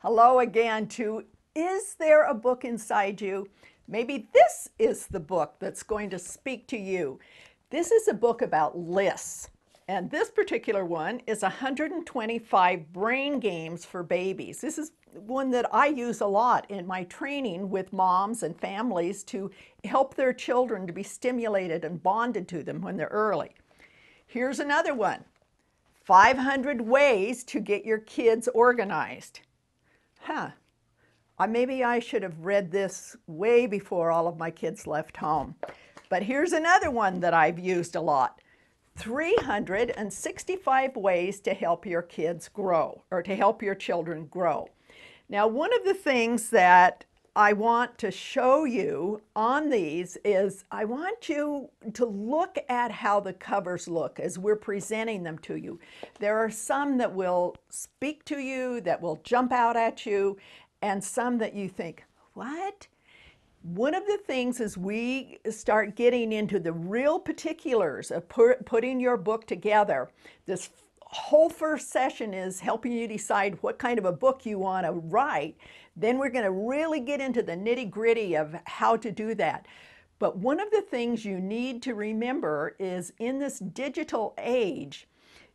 Hello again to Is There a Book Inside You? Maybe this is the book that's going to speak to you. This is a book about lists. And this particular one is 125 brain games for babies. This is one that I use a lot in my training with moms and families to help their children to be stimulated and bonded to them when they're early. Here's another one, 500 ways to get your kids organized. Maybe I should have read this way before all of my kids left home. But here's another one that I've used a lot. 365 ways to help your kids grow, or to help your children grow. Now, one of the things that I want to show you on these is I want you to look at how the covers look as we're presenting them to you. There are some that will speak to you, that will jump out at you, and some that you think, what? One of the things as we start getting into the real particulars of putting your book together, this whole first session is helping you decide what kind of a book you want to write. Then we're going to really get into the nitty-gritty of how to do that. But one of the things you need to remember is in this digital age,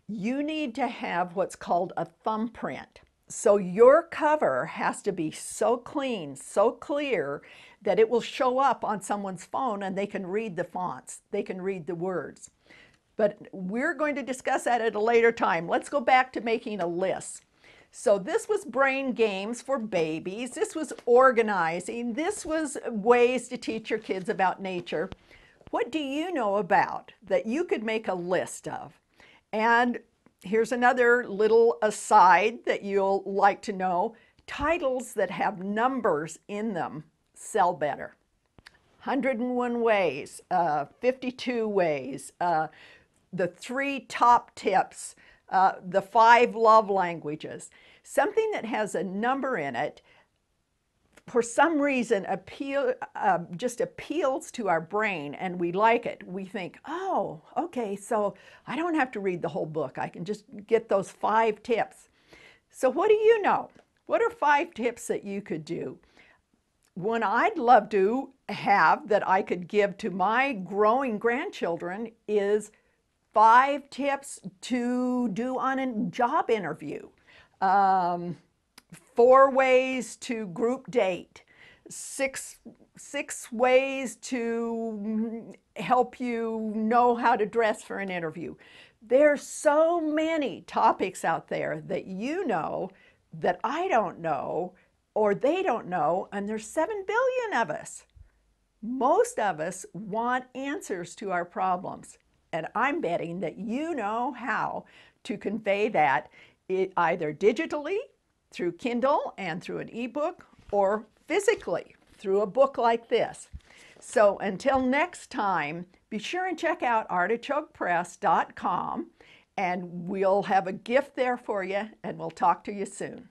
you need to have what's called a thumbprint. So your cover has to be so clean, so clear, that it will show up on someone's phone and they can read the fonts, they can read the words. But we're going to discuss that at a later time. Let's go back to making a list. So this was brain games for babies. This was organizing. This was ways to teach your kids about nature. What do you know about that you could make a list of? And here's another little aside that you'll like to know. Titles that have numbers in them sell better. 101 ways, 52 ways, the 3 top tips, the 5 love languages. Something that has a number in it, for some reason, just appeals to our brain and we like it. We think, oh, okay, so I don't have to read the whole book. I can just get those 5 tips. So what do you know? What are 5 tips that you could do? One I'd love to have that I could give to my growing grandchildren is 5 tips to do on a job interview. 4 ways to group date, 6 ways to help you know how to dress for an interview. There's so many topics out there that you know that I don't know or they don't know, and there's 7 billion of us. Most of us want answers to our problems, and I'm betting that you know how to convey that either digitally, through Kindle and through an ebook, or physically through a book like this. So until next time, be sure and check out artichokepress.com, and we'll have a gift there for you, and we'll talk to you soon.